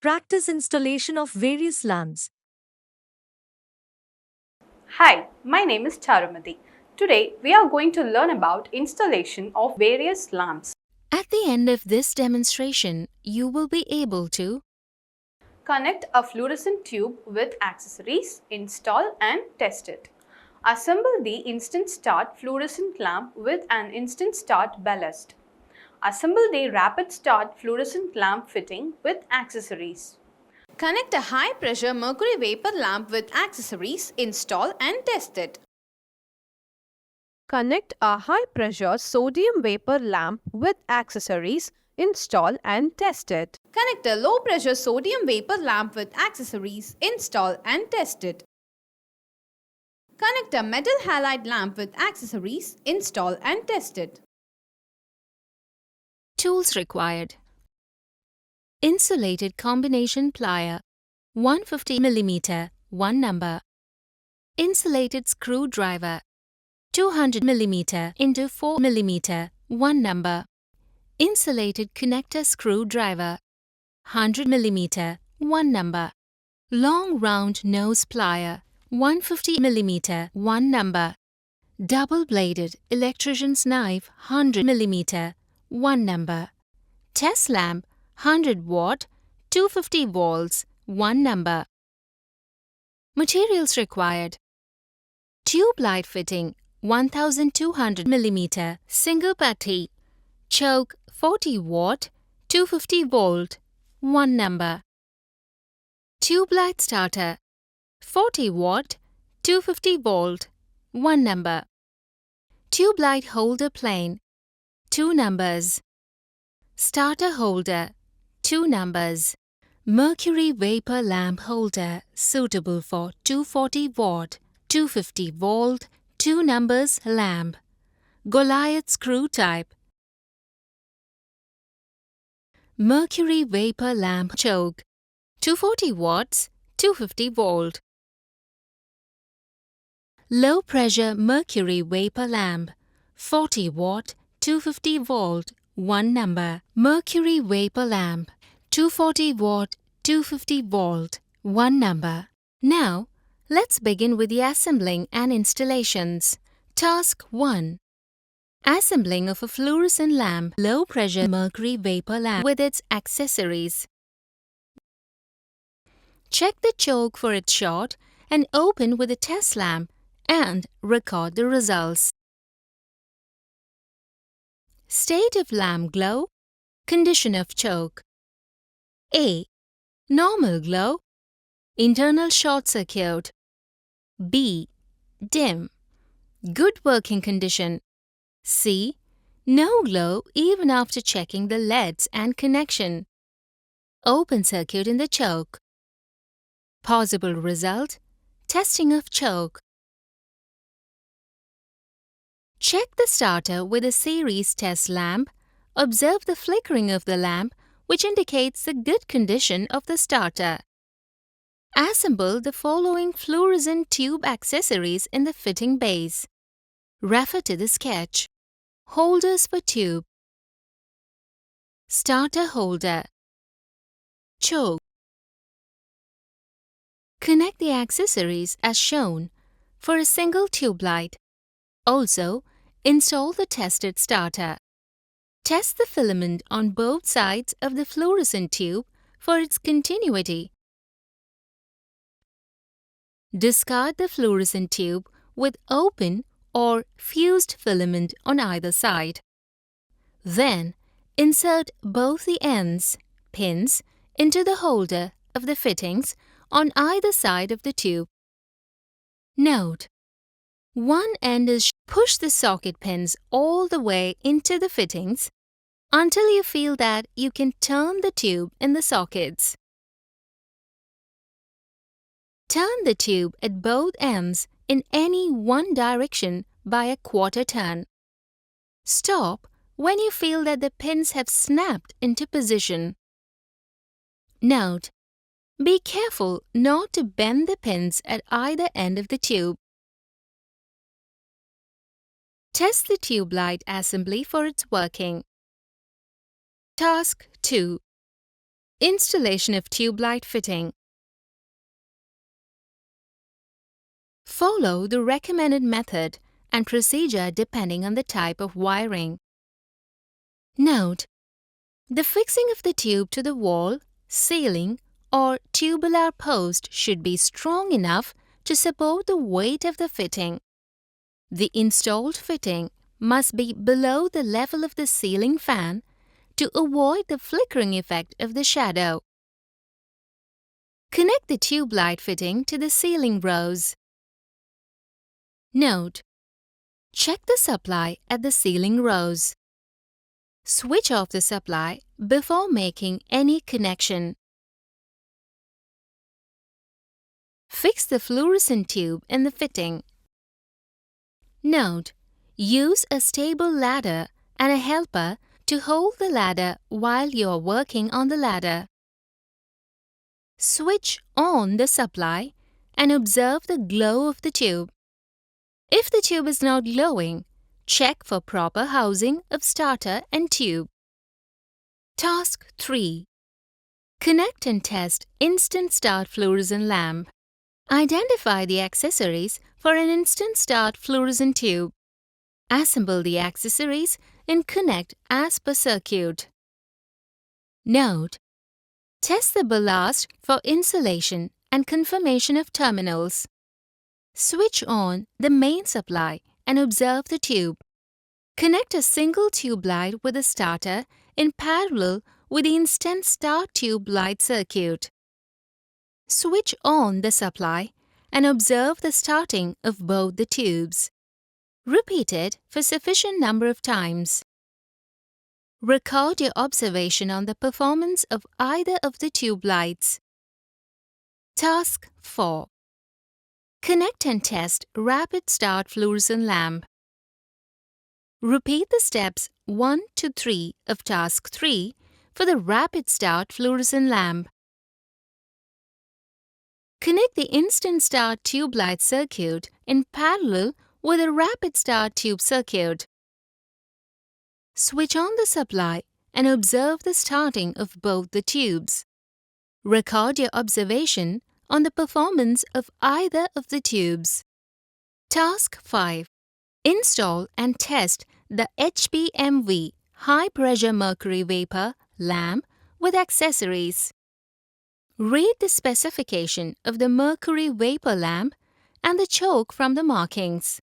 Practice installation of various lamps. Hi, my name is Charumati. Today we are going to learn about installation of various lamps. At the end of this demonstration, you will be able to Connect a fluorescent tube with accessories, install and test it. Assemble the instant start fluorescent lamp with an instant start ballast. Assemble the rapid start fluorescent lamp fitting with accessories. Connect a high pressure mercury vapor lamp with accessories, install and test it. Connect a high-pressure sodium vapor lamp with accessories, install and test it. Connect a low pressure sodium vapor lamp with accessories, install and test it. Connect a metal halide lamp with accessories, install and test it. tools required. Insulated combination plier 150 mm, 1 number. Insulated screwdriver 200 mm into 4 mm, 1 number. Insulated connector screwdriver 100 mm, 1 number. Long round nose plier 150 mm, 1 number. Double-bladed electrician's knife 100 mm, 1 number. Test lamp 100 watt, 250 volts, 1 number. Materials required. Tube light fitting 1200 mm, single putty. Choke 40 watt, 250 volt, 1 number. Tube light starter 40 watt, 250 volt, 1 number. Tube light holder plane 2 numbers. Starter holder 2 numbers. Mercury vapor lamp holder suitable for 240 watt, 250 volt, 2 numbers lamp. Goliath screw type. Mercury vapor lamp choke 240 watts, 250 volt. Low pressure mercury vapor lamp 40 watt, 250 volt, 1 number. Mercury vapor lamp 240 watt, 250 volt, 1 number. Now, let's begin with the assembling and installations. Task 1. Assembling of a fluorescent lamp, low pressure mercury vapor lamp with its accessories. Check the choke for its short and open with a test lamp and record the results. State of lamp glow. Condition of choke. A. Normal glow. Internal short circuit. B. Dim. Good working condition. C. No glow even after checking the LEDs and connection. Open circuit in the choke. Possible result. Testing of choke. Check the starter with a series test lamp. Observe the flickering of the lamp, which indicates the good condition of the starter. Assemble the following fluorescent tube accessories in the fitting base. Refer to the sketch. Holders for tube. Starter holder. Choke. Connect the accessories as shown for a single tube light. Also, install the tested starter. Test the filament on both sides of the fluorescent tube for its continuity. Discard the fluorescent tube with open or fused filament on either side. Then, insert both the ends, pins, into the holder of the fittings on either side of the tube. Note: one end is push the socket pins all the way into the fittings until you feel that you can turn the tube in the sockets. Turn the tube at both ends in any one direction by a quarter turn. Stop when you feel that the pins have snapped into position. Note: be careful not to bend the pins at either end of the tube. Test the tube light assembly for its working. Task 2. Installation of tube light fitting. Follow the recommended method and procedure depending on the type of wiring. Note: the fixing of the tube to the wall, ceiling, or tubular post should be strong enough to support the weight of the fitting. The installed fitting must be below the level of the ceiling fan to avoid the flickering effect of the shadow. Connect the tube light fitting to the ceiling rose. Note: check the supply at the ceiling rose. Switch off the supply before making any connection. Fix the fluorescent tube in the fitting. Note: use a stable ladder and a helper to hold the ladder while you are working on the ladder. Switch on the supply and observe the glow of the tube. If the tube is not glowing, check for proper housing of starter and tube. Task 3. Connect and test instant start fluorescent lamp. Identify the accessories for an instant start fluorescent tube. Assemble the accessories and connect as per circuit. Note: test the ballast for insulation and confirmation of terminals. Switch on the main supply and observe the tube. Connect a single tube light with a starter in parallel with the instant start tube light circuit. Switch on the supply and observe the starting of both the tubes. Repeat it for sufficient number of times. Record your observation on the performance of either of the tube lights. Task 4. Connect and test rapid start fluorescent lamp. Repeat the steps 1 to 3 of Task 3 for the rapid start fluorescent lamp. Connect the instant start tube light circuit in parallel with the rapid start tube circuit. Switch on the supply and observe the starting of both the tubes. Record your observation on the performance of either of the tubes. Task 5. Install and test the HPMV high pressure mercury vapor lamp with accessories. Read the specification of the mercury vapor lamp and the choke from the markings.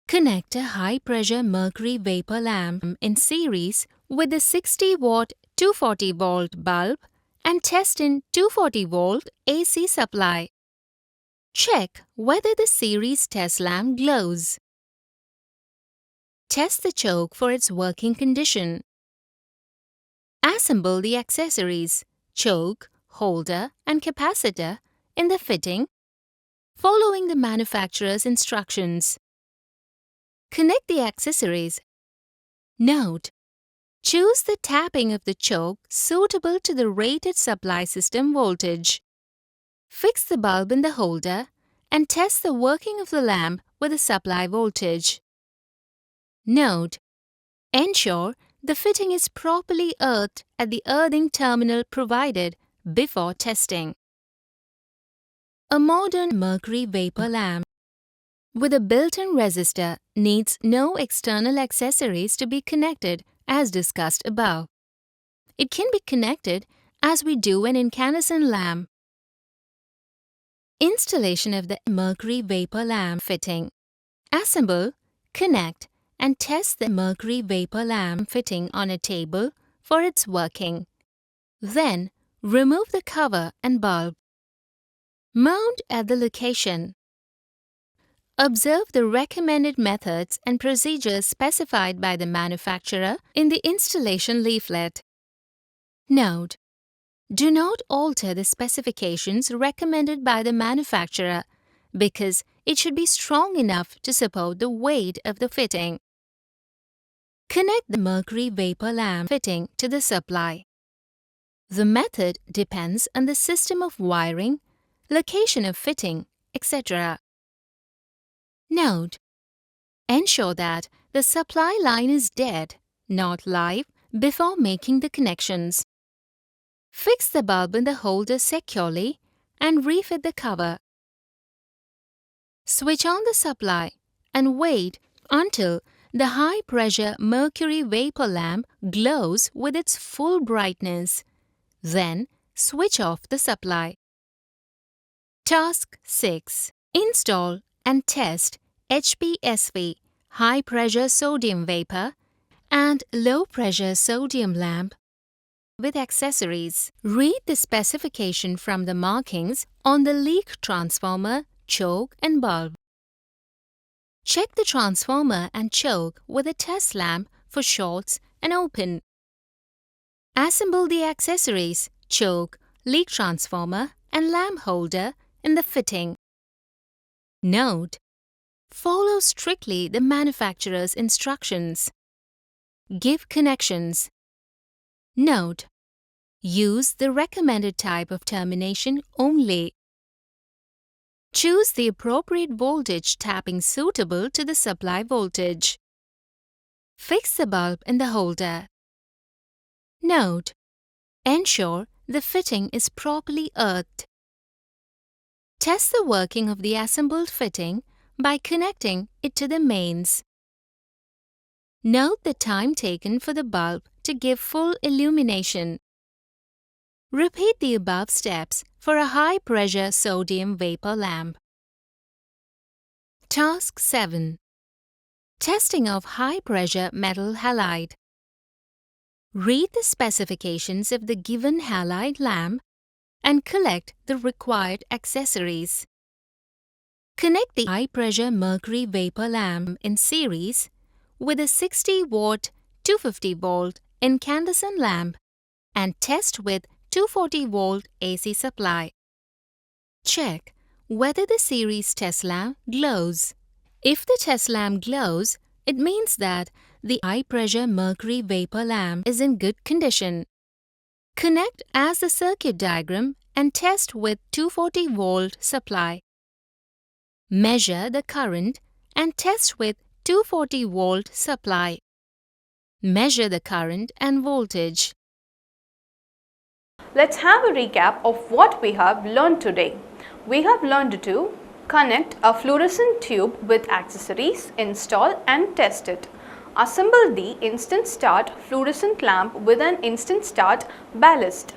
Connect a high-pressure mercury vapor lamp in series with the 60-watt 240-volt bulb and test in 240-volt AC supply. Check whether the series test lamp glows. Test the choke for its working condition. Assemble the accessories, choke, holder, and capacitor in the fitting, following the manufacturer's instructions. Connect the accessories. Note: choose the tapping of the choke suitable to the rated supply system voltage. Fix the bulb in the holder and test the working of the lamp with the supply voltage. Note: ensure the fitting is properly earthed at the earthing terminal provided before testing. A modern mercury vapor lamp with a built-in resistor needs no external accessories to be connected as discussed above. It can be connected as we do an incandescent lamp. Installation of the mercury vapor lamp fitting. Assemble, connect, and test the mercury vapor lamp fitting on a table for its working. Then, remove the cover and bulb. Mount at the location. Observe the recommended methods and procedures specified by the manufacturer in the installation leaflet. Note: do not alter the specifications recommended by the manufacturer because it should be strong enough to support the weight of the fitting. Connect the mercury vapor lamp fitting to the supply. The method depends on the system of wiring, location of fitting, etc. Note: ensure that the supply line is dead, not live, before making the connections. Fix the bulb in the holder securely and refit the cover. Switch on the supply and wait until the high-pressure mercury vapor lamp glows with its full brightness. Then switch off the supply. Task 6. Install and test HPSV high-pressure sodium vapor and low-pressure sodium lamp with accessories. Read the specification from the markings on the leak transformer, choke and bulb. Check the transformer and choke with a test lamp for shorts and open. Assemble the accessories, choke, leak transformer and lamp holder in the fitting. Note: follow strictly the manufacturer's instructions. Give connections. Note: use the recommended type of termination only. Choose the appropriate voltage tapping suitable to the supply voltage. Fix the bulb in the holder. Note: ensure the fitting is properly earthed. Test the working of the assembled fitting by connecting it to the mains. Note the time taken for the bulb to give full illumination. Repeat the above steps for a high-pressure sodium vapor lamp. Task 7. Testing of high-pressure metal halide. Read the specifications of the given halide lamp and collect the required accessories. Connect the high-pressure mercury vapor lamp in series with a 60-watt 250-volt incandescent lamp and test with 240-volt AC supply. Check whether the series test lamp glows. If the test lamp glows, it means that the high-pressure mercury vapor lamp is in good condition. Connect as the circuit diagram and test with 240-volt supply. Measure the current and test with 240-volt supply. Measure the current and voltage. Let's have a recap of what we have learned today. We have learned to connect a fluorescent tube with accessories, install and test it. Assemble the instant start fluorescent lamp with an instant start ballast.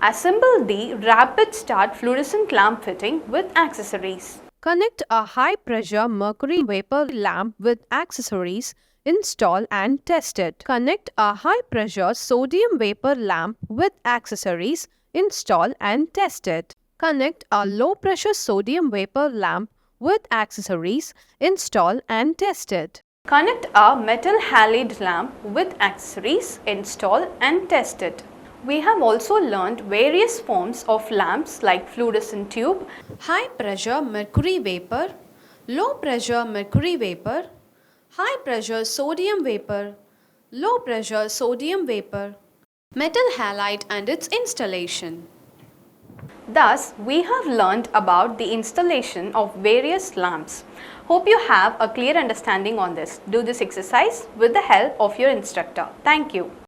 Assemble the rapid start fluorescent lamp fitting with accessories. Connect a high-pressure mercury vapor lamp with accessories, install and test it. Connect a high-pressure sodium vapor lamp with accessories, install and test it. Connect a low-pressure sodium vapor lamp with accessories, install and test it. Connect a metal halide lamp with accessories, install and test it. We have also learned various forms of lamps like fluorescent tube, High pressure mercury vapor, low pressure mercury vapor, high pressure sodium vapor, low pressure sodium vapor, metal halide and its installation. Thus, we have learned about the installation of various lamps. Hope you have a clear understanding on this. Do this exercise with the help of your instructor. Thank you.